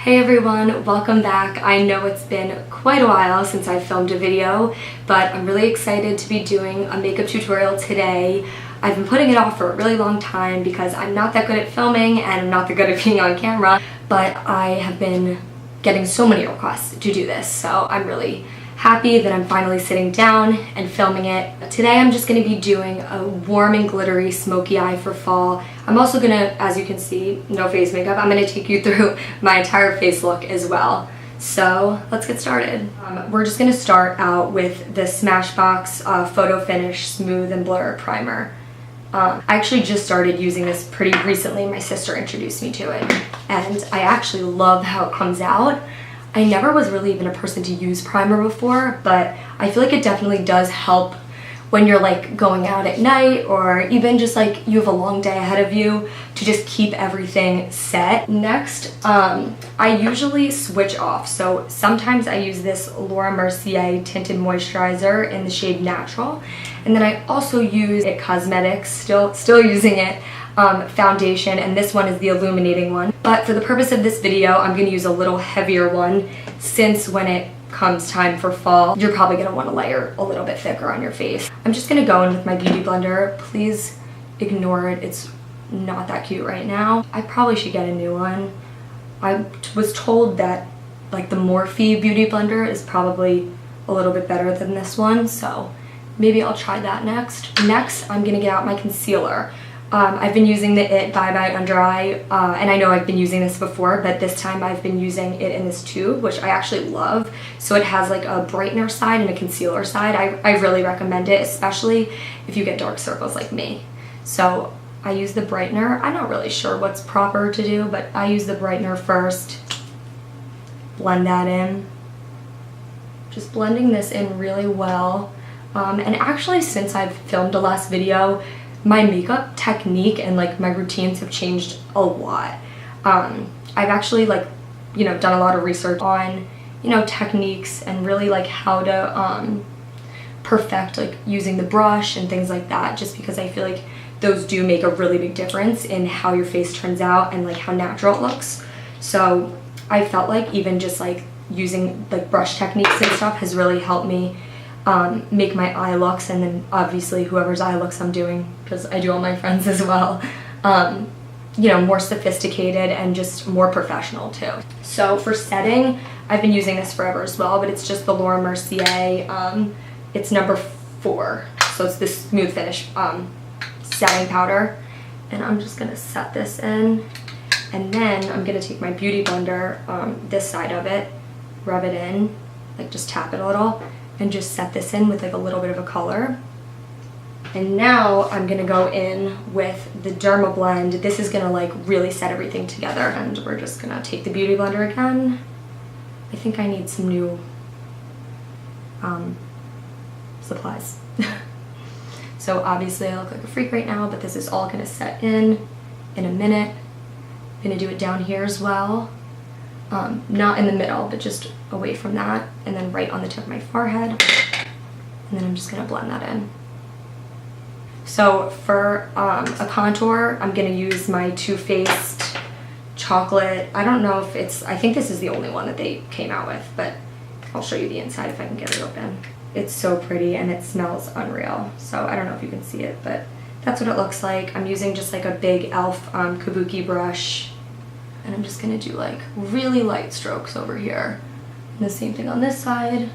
Hey everyone, welcome back. I know it's been quite a while since I filmed a video, but I'm really excited to be doing a makeup tutorial today. I've been putting it off for a really long time because I'm not that good at filming and I'm not that good at being on camera, but I have been getting so many requests to do this, so I'm really happy that I'm finally sitting down and filming it. Today I'm just going to be doing a warm and glittery smoky eye for fall. I'm also going to, as you can see, no face makeup, I'm going to take you through my entire face look as well. So let's get started. We're just going to start out with the Smashbox Photo Finish Smooth and Blur Primer. I actually just started using this pretty recently. My sister introduced me to it and I actually love how it comes out. I never was really even a person to use primer before, but I feel like it definitely does help when you're like going out at night or even just like you have a long day ahead of you to just keep everything set. Next, I usually switch off. So sometimes I use this Laura Mercier Tinted Moisturizer in the shade Natural. And then I also use It Cosmetics, still using it, foundation, and this one is the illuminating one. But for the purpose of this video, I'm going to use a little heavier one since when it comes time for fall, you're probably going to want to layer a little bit thicker on your face. I'm just going to go in with my beauty blender. Please ignore it. It's not that cute right now. I probably should get a new one. I was told that like the Morphe beauty blender is probably a little bit better than this one, so maybe I'll try that next. Next, I'm going to get out my concealer. I've been using the It Bye Bye Under Eye, and I know I've been using this before, but this time I've been using it in this tube, which I actually love. So it has like a brightener side and a concealer side. I really recommend it, especially if you get dark circles like me. So I use the brightener. I'm not really sure what's proper to do, but I use the brightener first. Blend that in. Just blending this in really well. And actually, since I've filmed the last video, my makeup technique and like my routines have changed a lot. I've actually done a lot of research on, techniques and really like how to perfect like using the brush and things like that, just because I feel like those do make a really big difference in how your face turns out and like how natural it looks. So I felt like even just like using like brush techniques and stuff has really helped me make my eye looks, and then obviously whoever's eye looks I'm doing, because I do all my friends as well, more sophisticated and just more professional too. So for setting, I've been using this forever as well, but it's just the Laura Mercier, it's number 4, so it's this Smooth Finish setting powder, and I'm just gonna set this in, and then I'm gonna take my beauty blender, this side of it, rub it in, like just tap it a little, and just set this in with like a little bit of a color. And now I'm gonna go in with the Derma Blend. This is gonna like really set everything together, and we're just gonna take the beauty blender again. I think I need some new supplies. So obviously I look like a freak right now, but this is all gonna set in a minute. I'm gonna do it down here as well. Not in the middle, but just away from that, and then right on the tip of my forehead, and then I'm just gonna blend that in. So for a contour, I'm gonna use my Too Faced chocolate. I don't know if I think this is the only one that they came out with, but I'll show you the inside if I can get it open. It's so pretty and it smells unreal. So I don't know if you can see it, but that's what it looks like. I'm using just like a big e.l.f. Kabuki brush. And I'm just gonna do like really light strokes over here. And the same thing on this side.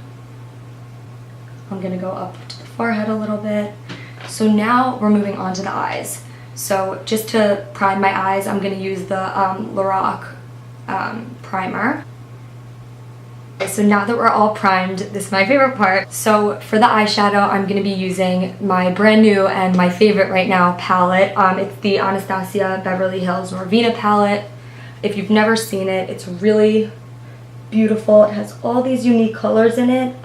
I'm gonna go up to the forehead a little bit. So now we're moving on to the eyes. So just to prime my eyes, I'm gonna use the Lorac primer. So now that we're all primed, this is my favorite part. So for the eyeshadow, I'm gonna be using my brand new and my favorite right now palette. It's the Anastasia Beverly Hills Norvina palette. If you've never seen it, it's really beautiful. It has all these unique colors in it.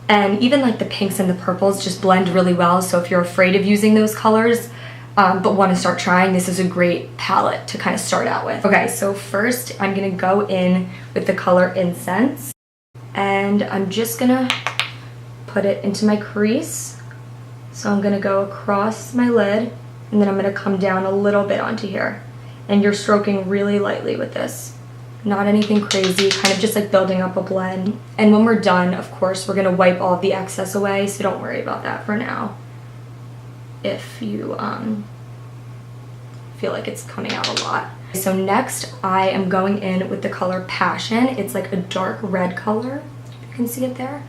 And even like the pinks and the purples just blend really well. So if you're afraid of using those colors, but want to start trying, this is a great palette to kind of start out with. Okay, so first I'm gonna go in with the color Incense. And I'm just gonna put it into my crease. So I'm gonna go across my lid, and then I'm gonna come down a little bit onto here. And you're stroking really lightly with this. Not anything crazy, kind of just like building up a blend. And when we're done, of course, we're gonna wipe all of the excess away, so don't worry about that for now. If you feel like it's coming out a lot. So next, I am going in with the color Passion. It's like a dark red color, you can see it there.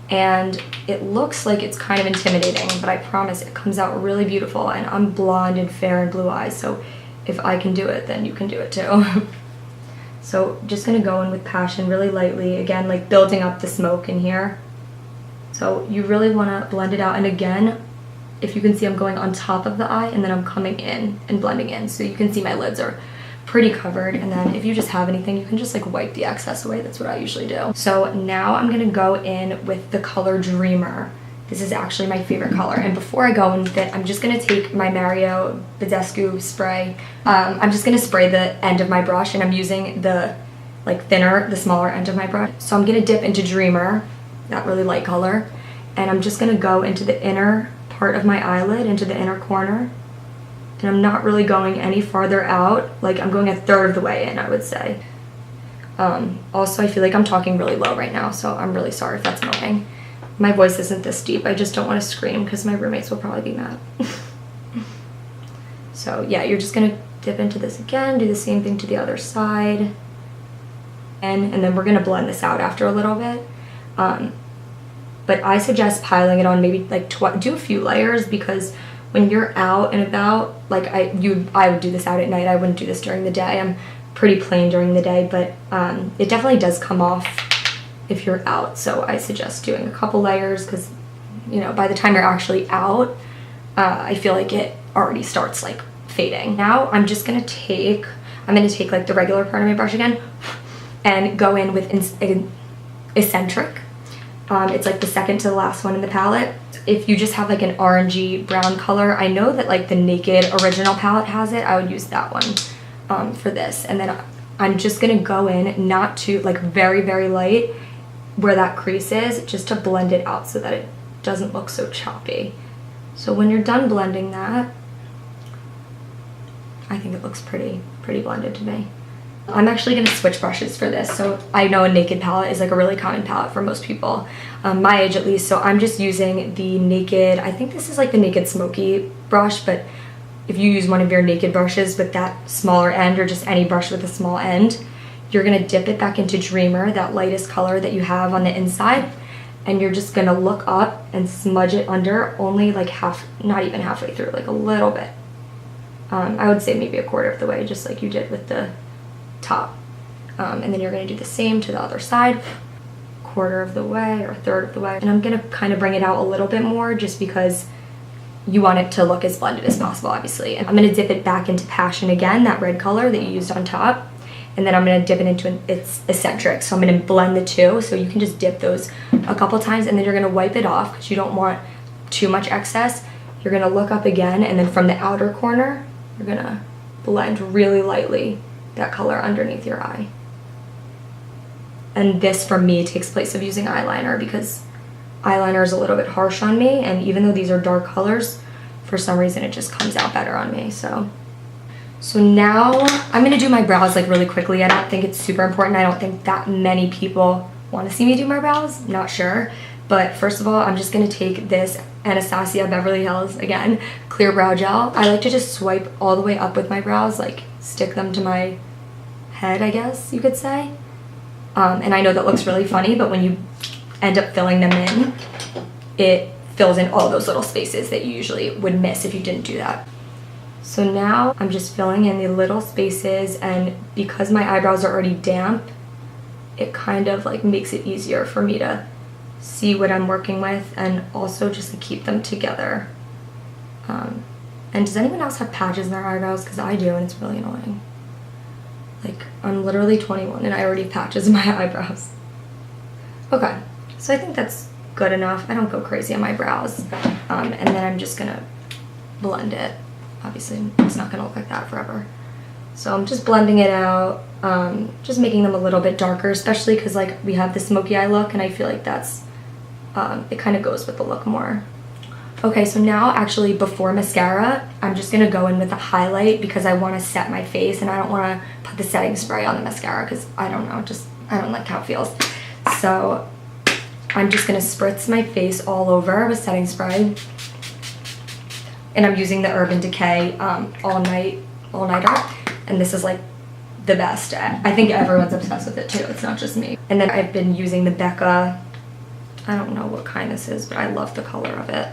And it looks like it's kind of intimidating, but I promise it comes out really beautiful. And I'm blonde and fair and blue eyes, so if I can do it, then you can do it too. So just gonna go in with Passion really lightly, again, like building up the smoke in here. So you really wanna blend it out. And again, if you can see, I'm going on top of the eye and then I'm coming in and blending in. So you can see my lids are pretty covered, and then if you just have anything, you can just like wipe the excess away. That's what I usually do. So now I'm gonna go in with the color Dreamer. This is actually my favorite color, and before I go in with it, I'm just gonna take my Mario Badescu spray. I'm just gonna spray the end of my brush, and I'm using the like thinner, the smaller end of my brush. So I'm gonna dip into Dreamer, that really light color, and I'm just gonna go into the inner part of my eyelid, into the inner corner. And I'm not really going any farther out, like I'm going a third of the way in, I would say. Also, I feel like I'm talking really low right now, so I'm really sorry if that's annoying. My voice isn't this deep, I just don't want to scream because my roommates will probably be mad. So yeah, you're just gonna dip into this again, do the same thing to the other side. And then we're gonna blend this out after a little bit. But I suggest piling it on maybe like do a few layers, because when you're out and about, like I would do this out at night. I wouldn't do this during the day. I'm pretty plain during the day, but it definitely does come off if you're out. So I suggest doing a couple layers, because you know, by the time you're actually out, I feel like it already starts like fading. Now I'm gonna take like the regular part of my brush again and go in with Eccentric. It's like the second to the last one in the palette. If you just have like an orangey brown color, I know that like the Naked original palette has it. I would use that one for this. And then I'm just gonna go in, not too, like very, very light where that crease is, just to blend it out so that it doesn't look so choppy. So when you're done blending that, I think it looks pretty blended to me. I'm actually going to switch brushes for this. So I know a Naked palette is like a really common palette for most people, my age at least. So I'm just using the Naked, I think this is like the Naked Smoky brush, but if you use one of your Naked brushes with that smaller end, or just any brush with a small end, you're going to dip it back into Dreamer, that lightest color that you have on the inside, and you're just going to look up and smudge it under, only like not even halfway through, like a little bit. I would say maybe a quarter of the way, just like you did with the top. And then you're going to do the same to the other side, quarter of the way or a third of the way. And I'm going to kind of bring it out a little bit more, just because you want it to look as blended as possible, obviously. And I'm going to dip it back into Passion again, that red color that you used on top. And then I'm going to dip it into its Eccentric. So I'm going to blend the two. So you can just dip those a couple times, and then you're going to wipe it off because you don't want too much excess. You're going to look up again, and then from the outer corner, you're going to blend really lightly that color underneath your eye. And this, for me, takes place of using eyeliner, because eyeliner is a little bit harsh on me, and even though these are dark colors, for some reason it just comes out better on me. So now I'm gonna do my brows like really quickly. I don't think it's super important. I don't think that many people want to see me do my brows, not sure. But first of all, I'm just gonna take this Anastasia Beverly Hills, again, clear brow gel. I like to just swipe all the way up with my brows, like stick them to my head, I guess you could say. And I know that looks really funny, but when you end up filling them in, it fills in all those little spaces that you usually would miss if you didn't do that. So now I'm just filling in the little spaces, and because my eyebrows are already damp, it kind of like makes it easier for me to see what I'm working with, and also just to keep them together. And does anyone else have patches in their eyebrows? Because I do, and it's really annoying. Like, I'm literally 21 and I already have patches in my eyebrows. Okay, so I think that's good enough. I don't go crazy on my brows. And then I'm just gonna blend it. Obviously, it's not gonna look like that forever. So I'm just blending it out, just making them a little bit darker, especially because like we have the smoky eye look, and I feel like that's, it kind of goes with the look more. Okay, so now actually before mascara, I'm just gonna go in with a highlight because I wanna set my face and I don't wanna put the setting spray on the mascara because I don't know, I don't like how it feels. So I'm just gonna spritz my face all over with setting spray. And I'm using the Urban Decay all-nighter. And this is like the best. I think everyone's obsessed with it too, it's not just me. And then I've been using the Becca, I don't know what kind this is, but I love the color of it.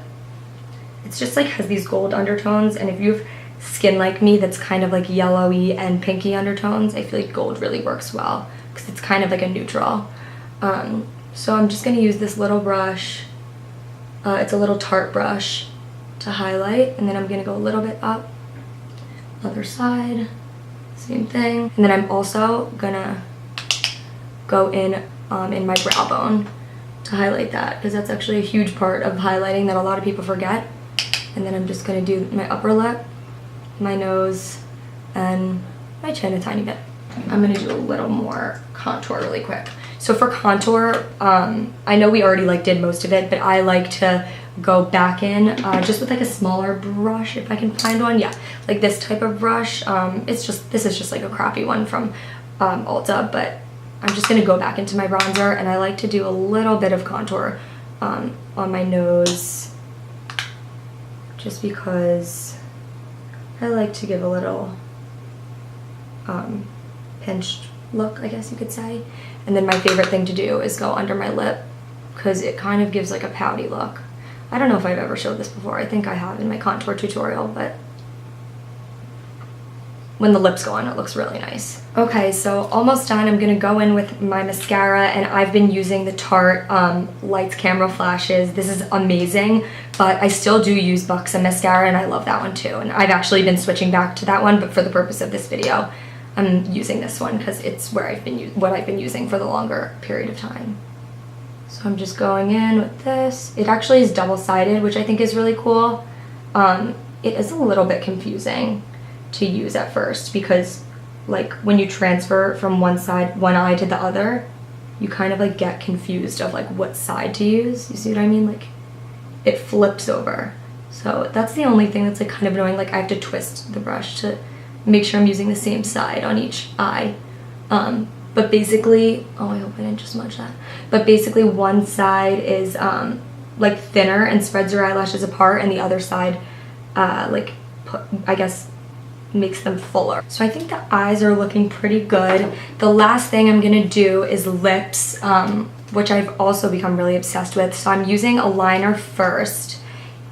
It's just like has these gold undertones, and if you have skin like me that's kind of like yellowy and pinky undertones, I feel like gold really works well because it's kind of like a neutral. So I'm just gonna use this little brush. It's a little Tarte brush to highlight, and then I'm gonna go a little bit up, other side, same thing. And then I'm also gonna go in my brow bone to highlight that because that's actually a huge part of highlighting that a lot of people forget. And then I'm just gonna do my upper lip, my nose, and my chin a tiny bit. I'm gonna do a little more contour really quick. So for contour, I know we already like did most of it, but I like to go back in just with like a smaller brush if I can find one. Yeah, like this type of brush. This is just like a crappy one from Ulta, but I'm just gonna go back into my bronzer, and I like to do a little bit of contour on my nose, just because I like to give a little pinched look, I guess you could say. And then my favorite thing to do is go under my lip because it kind of gives like a pouty look. I don't know if I've ever showed this before. I think I have in my contour tutorial, but when the lips go on, it looks really nice. Okay, so almost done. I'm gonna go in with my mascara, and I've been using the Tarte Lights Camera Flashes. This is amazing, but I still do use Buxom mascara, and I love that one too. And I've actually been switching back to that one, but for the purpose of this video, I'm using this one because it's where what I've been using for the longer period of time. So I'm just going in with this. It actually is double-sided, which I think is really cool. It is a little bit confusing to use at first because like when you transfer from one eye to the other, you kind of like get confused of like what side to use. You see what I mean? Like it flips over. So that's the only thing that's like kind of annoying. Like I have to twist the brush to make sure I'm using the same side on each eye. But basically, oh, I hope I didn't just smudge that. But basically one side is like thinner and spreads your eyelashes apart, and the other side I guess makes them fuller. So I think the eyes are looking pretty good. The last thing I'm gonna do is lips, which I've also become really obsessed with. So I'm using a liner first.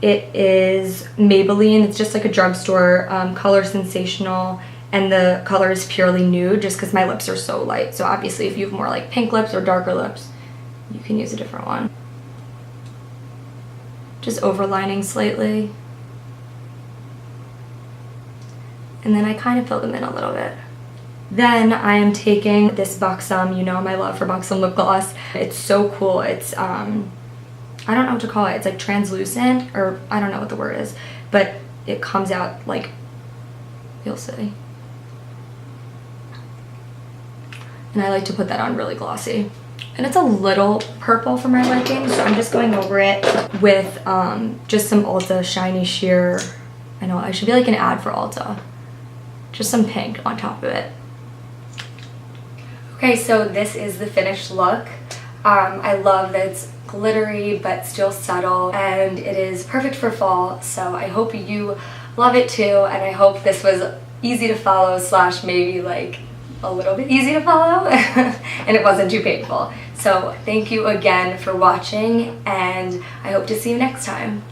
It is Maybelline. It's just like a drugstore color Sensational, and the color is purely nude just because my lips are so light. So obviously if you have more like pink lips or darker lips, you can use a different one. Just overlining slightly. And then I kind of fill them in a little bit. Then I am taking this Buxom, you know my love for Buxom lip gloss. It's so cool. It's, I don't know what to call it. It's like translucent, or I don't know what the word is, but it comes out like, you'll see. And I like to put that on really glossy. And it's a little purple for my liking, so I'm just going over it with just some Ulta Shiny Sheer. I know, I should be like an ad for Ulta. Just some pink on top of it. Okay, so this is the finished look. I love that it's glittery but still subtle, and it is perfect for fall, so I hope you love it too, and I hope this was easy to follow / maybe like a little bit easy to follow and it wasn't too painful. So thank you again for watching, and I hope to see you next time.